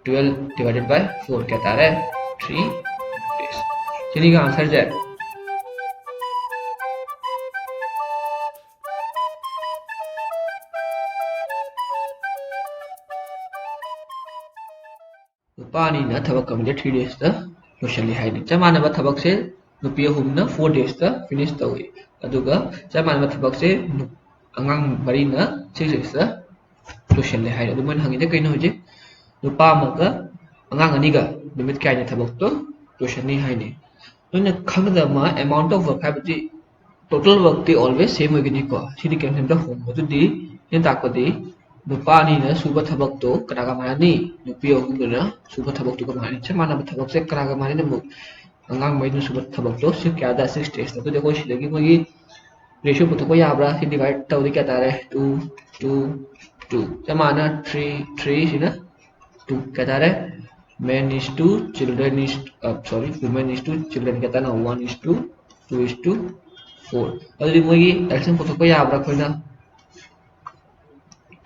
12 divided by 4 क्या तारे 3 days चलिए का आंसर जाए पानी ना थबक कमजे 3 days ता लोशली हाइनी चमानबा थबक से नुपी अहुमना 4 days ता फिनिश तौई अदुगा चमानबा थबक से अंगांग मरीना 6 days ता लोशली हाइ अदु मन हंगिदे कइनो होजे नुपा अमगा अंगांग अनिगा नुमित कायने थबक तो लोशनी हाइनी नोइना खंगदमा अमाउंट ऑफ वर्क हाइबदि टोटल वर्क ती ऑलवेज सेम होगिनी को सिदि कैंसन दा होम अदुदि ने ताकदि नुपानी ना सुबह थबक तो कनागा मानी नुपी अहुमना सुबह थबक तो कमानी चमानबा थबक से कनागा मानी न अंगांग मरीना सुबह थबक तो से क्या दा 6 days तो देखो सिदगी मगी रेशियो पुथको याब्रा से डिवाइड तौदि क्या तारे 2 2 2 चमाना 3 3 सिना 2 क्या तारे men is to children is sorry women is to children क्या ताना 1 is to 2 is to 4 अदि मगी एल्सियम पुथको याब्रा खोइना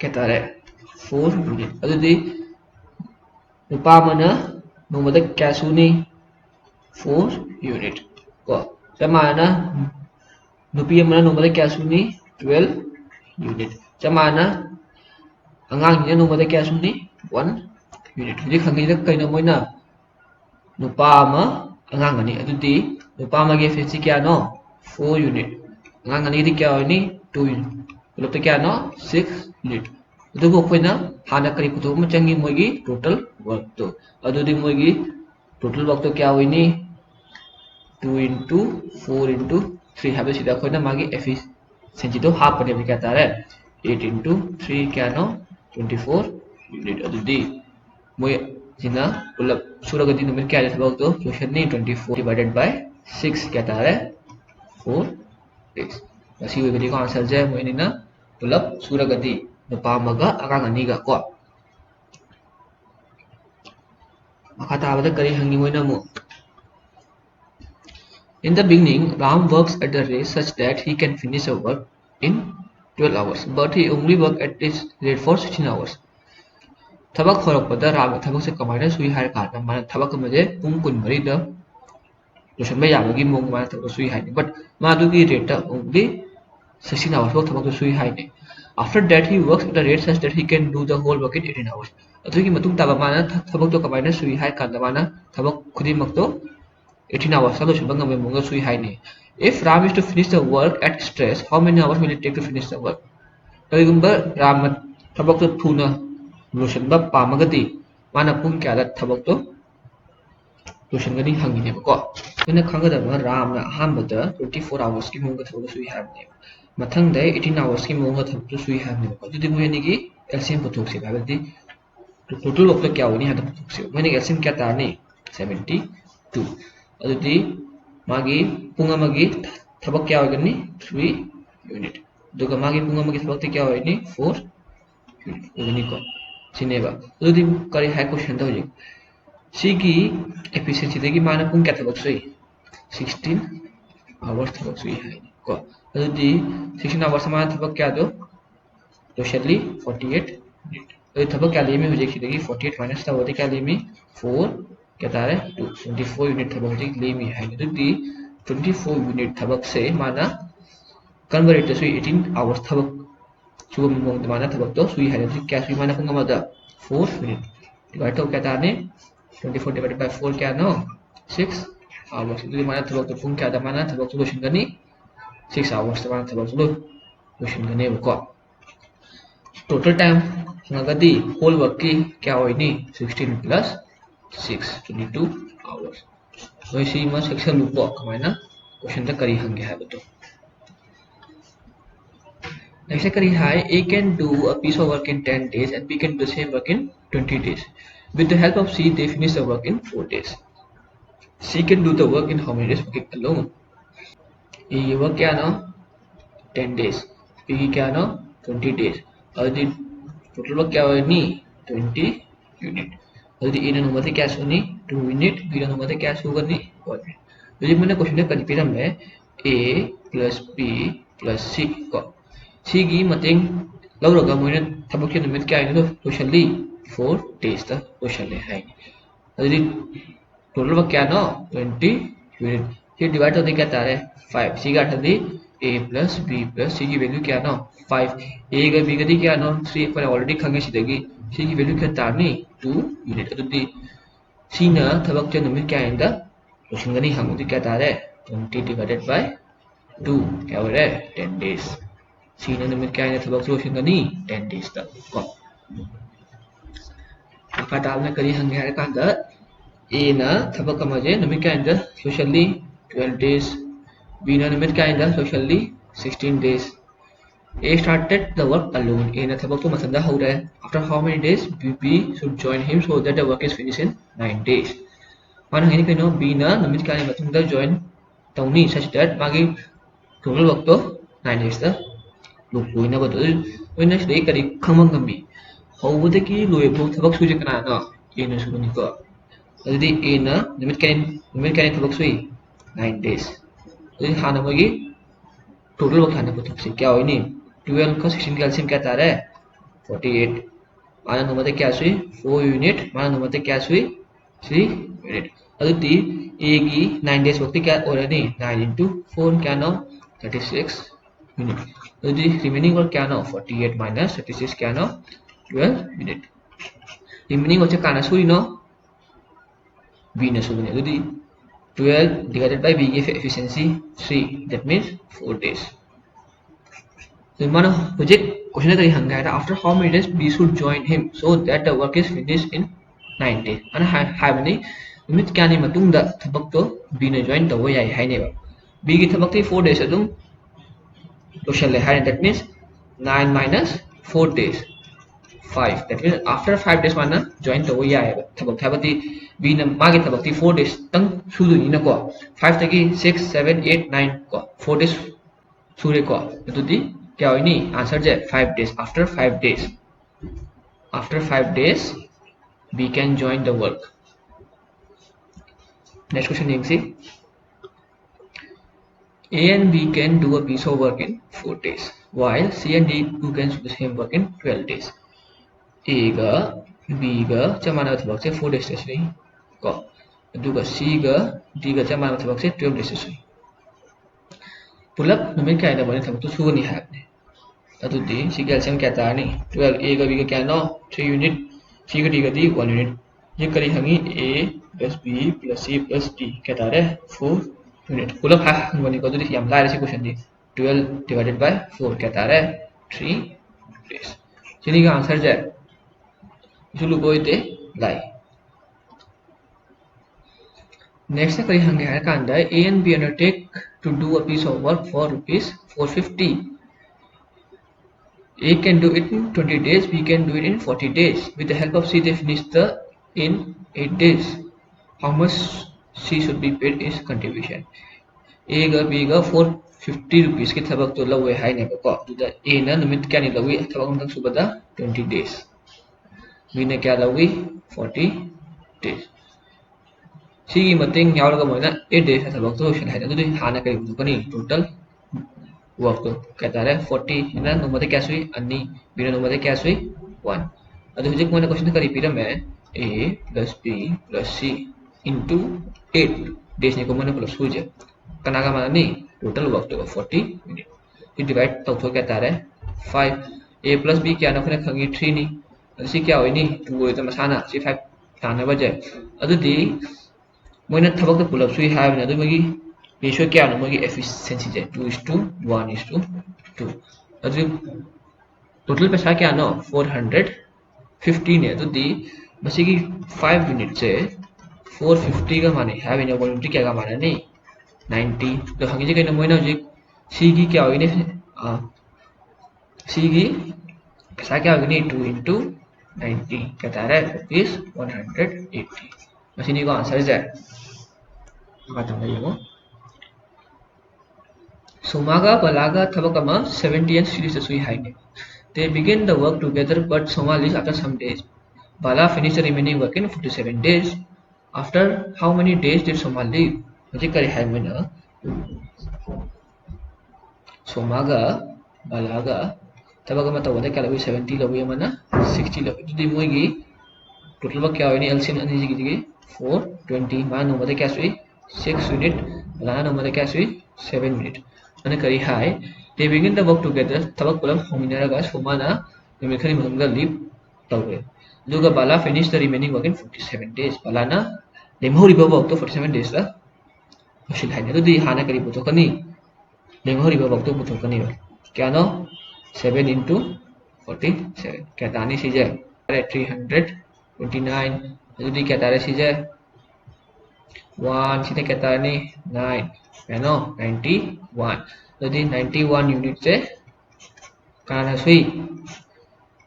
क्या तारे 4 यूनिट अदि नुपा मना नोमदा क्या सुनी 4 यूनिट को चमाना नुपी मना नोमदा क्या सुनी 12 यूनिट चमाना अंगांग ने नोमदा क्या सुनी 1 यूनिट हुजी खंगी द कइनो मोइना नुपा मा अंगांग अनि अदुदि नुपा मा गे फेसी क्या नो 4 यूनिट अंगांग अनि दि क्या होनी 2 यूनिट मतलब तो क्या नो 6 यूनिट अदुगो खोइना हाना करी पुतो म चंगी मोगी टोटल वर्क तो अदुदि मोगी टोटल वर्क तो क्या होइनी 2 into 4 into 3 हाबे सिदा खोइना मागी एफिशिएंसी तो हाफ पने क्या तारे 8 into 3 क्या नो 24 यूनिट अदुदि मोय जिना पुलब सुरगति नंबर क्या थबक तो क्वेश्चन नहीं 24 डिवाइडेड बाय 6 क्या तारे 4 days असी वेगदि को आंसर जाय मोय निना पुलब सुरगति नुपा मगा अगांग अनिगा को मखा ताबदा करी हंगी मोयना मु In the beginning, Ram works at the rate such that he can finish a work in 12 hours, but he only works at this rate for 16 hours. थबक होरपदा Ram थबक से कमाइना सुई हार काटा माने थबक मजे पुंग कुन मरी द लोशन में याबगी मोंग माने थबक सुई हाइने बट मादुगी रेट ओनली 16 hours work थबक सुई हाइने after that he works at a rate such that he can do the whole work in 18 hours अदुगी मतुंग ताबा माने थबक तो कमाइना सुई हार काटा माने थबक खुदी मक तो 18 hours salo shibanga me monga sui haine if ram is to finish the work at stress how many hours will it take to finish the work kayigumba ram thabak to thuna lotion ba pamagati mana pung kya da thabak to lotion gani hangine ba ko ina khanga da ram na ham da 24 hours ki monga thabak sui haine mathang dai 18 hours ki monga thabak to sui haine ba jodi mo yani ki LCM puthok se ba di total work to kya honi ha da puthok se mo ni LCM kya ta ni 72 अदुदि मागी पुंगा मागी थबक क्या होगनी 3 unit दुगा मागी पुंगा मागी थबक क्या होइनी 4 unit होगनी को सिनेबा अदुदि करी high question तो होजे सिगी एफिशिएंसी देगी माना पुंग क्या थबक सोई 16 आवर्स थबक सोई हाई को अदुदि 16 आवर्स माना थबक क्या दो तो शर्ली 48 यूनिट तो थबक क्या लेमी होजे देगी 48 माइनस था होते क्या लेमी 4 क्या तारे 24 यूनिट थबक जी लेमी है दुदी 24 यूनिट थबक से माना कन्वर्ट सुई 18 आवर्स थबक सुगम मोंग माना थबक तो सुई है क्या सुई माना पुंग मदा 4 यूनिट डिवाइड तो क्या ताने 24 डिवाइडेड बाय 4 क्या नो 6 आवर्स दुदी माना थबक तो पुंग क्या दा माना थबक सोल्यूशन गनी 6 आवर्स माना थबक सोल्यूशन गने को टोटल टाइम नगदी होल वर्क की क्या होइनी 16 plus 6 22 hours so isi ma section loop ko kamaina question ta kari hange hai bato next kari hai a can do a piece of work in 10 days and b can do the same work in 20 days with the help of c they finish the work in 4 days c can do the work in how many days working alone ये work क्या ना 10 days b क्या ना 20 days और दी total work क्या होगा नी 20 unit यदि ए अनुमति क्या सुनी 2 यूनिट बी अनुमति क्या सुगनी 1 यूनिट यदि मैंने क्वेश्चन में कन्फ्यूजन में a plus b plus c को c की मतेंग लौरगा मोइने थबक के निमित क्या है तो सोशली 4 days ꯇ ꯂꯣꯏꯁꯜꯂꯦ ꯍꯥꯏꯅꯤ ꯑꯗꯨꯗꯤ total work ꯀꯌꯥꯅꯣ 20 unit ꯁꯤ divide ꯇꯧꯗꯤ ꯀꯌꯥ ꯇꯥꯔꯦ 5 ꯁꯤꯒ ꯑर्थꯗꯤ a plus b plus ꯁꯤꯒꯤ value ꯀꯌꯥꯅꯣ 5 a ꯒ b ꯒꯗꯤ ꯀꯌꯥꯅꯣ 3 ꯑꯩꯈꯣꯏꯅ already ꯈꯪꯉꯦ ꯁꯤꯗꯒꯤ ꯁꯤꯒꯤ value ꯀꯌꯥ ꯇꯥꯔꯅꯤ 2 unit ꯑꯗꯨꯗꯤ Sina ꯊꯕꯛꯁꯦ ꯅꯨꯃꯤꯠ ꯀꯌꯥꯅꯤꯗ ꯂꯣꯏꯁꯤꯟꯒꯅꯤ ꯍꯪꯕꯗꯤ ꯀꯌꯥ ꯇꯥꯔꯦ 20 divided by 2 kya ho raha hai 10 days Sina numit kya hai thabak losingani 10 days ta ko maka tabna kari hange hai kanda a na thabak amaje numit kya hai socially 12 days b na numit kya hai socially 16 days a started the work alone a na thabak to masanda ho raha hai after how many days b should join him so that the work is finished in 9 days mana ini kaino b na numit kya hai matunda join tauni such that magi total work to 9 days ta loina ba to oina sidai kari khamang gambi howudaki loibo thabak suje kana no a na sugani ko adudi a na numit kani thabak sui 9 days adudi hana magi total work hana ko thapsi kya hoini 12 ka 16 calcium kya tare 48 mana numate kya sui 4 unit mana numate kya sui 3 unit adudi a gi 9 days wakti kya orani 9 into 4 kya no 36 minute adudi remaining work kya no 48 minus 36 kya no 12 minute remaining work kana suri no b na suri adudi 12 divided by b gi efficiency 3 that means 4 days so mana project question tari hanga hai after how many days b should join him so that the work is finished in 9 days ana hai bani numit kya ni matungda thabak to b na join tawo yai hai ne ba b gi thabak ti 4 days adum loshale hai that means 9 minus 4 days 5 that means after 5 days mana join tawo yai thabak thabati b na magi thabak ti 4 days tang sudu ni na ko 5 tagi 6 7 8 9 ko 4 days sure ko adudi kya hoini answer je 5 days after 5 days b can join the work next question you see a and b can do a piece of work in 4 days while c and d can do the same work in 12 days a ga b ga chamana thabak se 4 days se ko aduga c ga d ga chamana thabak se 12 days se pulap numit kya da bani thabak to sugani habne adudi c calcium kya ta ni 12 a ga b ga kya no 3 unit c ga d ga di 1 unit ये करी हमी a plus b plus c plus d क्या था रे 4 unit pull up है बनी को तो देखिए हम लारे से क्वेश्चन दी 12 divided by 4 क्या था रे 3 days चलिए का आंसर जाए चलो कोई ते लाई नेक्स्ट करी हंगे है का अंदर a and b undertake to do a piece of work for rupees 450 a can do it in 20 days b can do it in 40 days with the help of c they finish the in 8 days how much c should be paid is contribution a ga b ga 450 rupees ki thabak to lawe hai ne ko to a na numit kya ni lawi thabak nam subada 20 days b ne kya lawi 40 days c gi mating yaw ga moina 8 days thabak to shin hai to hana kai bu kani total work to kya tare 40 na numate kya sui ani b na numate kya sui 1 adu hujik moina question kari pira मैं a plus b plus c into 8 days ni ko mana plus हो जाए कना का माना नहीं total work तो 40 minute ये divide तो क्या आता है 5 a plus b क्या ना फिर खंगी 3 नहीं c क्या होई नहीं 2 होई तो मसाना c 5 ताने बजे अदुदी मोइना थबक तो पुल अप सुई हाय ना अदु मगी ratio क्या ना मगी efficiency जे 2:1:2 अदु total पैसा क्या ना 415 है तो दी बस की 5 यूनिट से 450 का माने है बिना 1 यूनिट क्या का माने नहीं 90 तो हंगे के मोइना जी सी की क्या होगी ने सी की पैसा क्या होगी 2 into 90 कहता है रुपीस 180 मशीनी को आंसर है खत्म है ये वो सोमागा बलागा थबकमा 70 and series सुई हाई ने they begin the work together but Soma leaves after some days Bala finished the remaining work in 57 days. After how many days did Soma leave? मुझे करे है मैंने सोमागा बालागा तब अगर मैं तो बोले क्या लगी 70 लगी है मना 60 लगी तो दी मुझे total work क्या होनी LCM अनि जिगी 420 मा नो मते क्या सुई 6 minute ला नो मते क्या सुई 7 minute अनि करी हाय they begin the work together थबक पुलम होमिनरगा सोमाना निमिखनि मंगल लीव तौरे दुगा बाला finish the remaining work in 47 days बालाना लेमहोरिबा वर्क तो 47 days ला होशिल हाय दुदी हाना करी पुथोकनी लेमहोरिबा वर्क तो पुथोकनी क्या नो 7 into 47 क्या तानी सीजे 329 jadi क्या तारे सीजे 1 sini क्या तारे 9 ya no 91 jadi 91 unit से kanan sui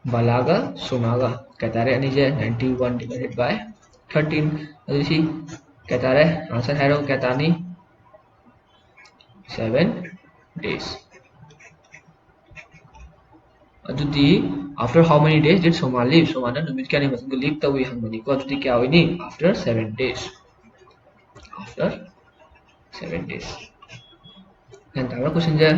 balaga sumaga क्या तारे अनि जे 91 divided by 13 jadi si क्या तारे answer है रो क्या तानी 7 days अदुदी after how many days did Soma leave? Soma na numit kya nahi matlab leave ta hui hangmani ko अदुदी क्या हुई नहीं after 7 days after 7 days. Dan tahu question je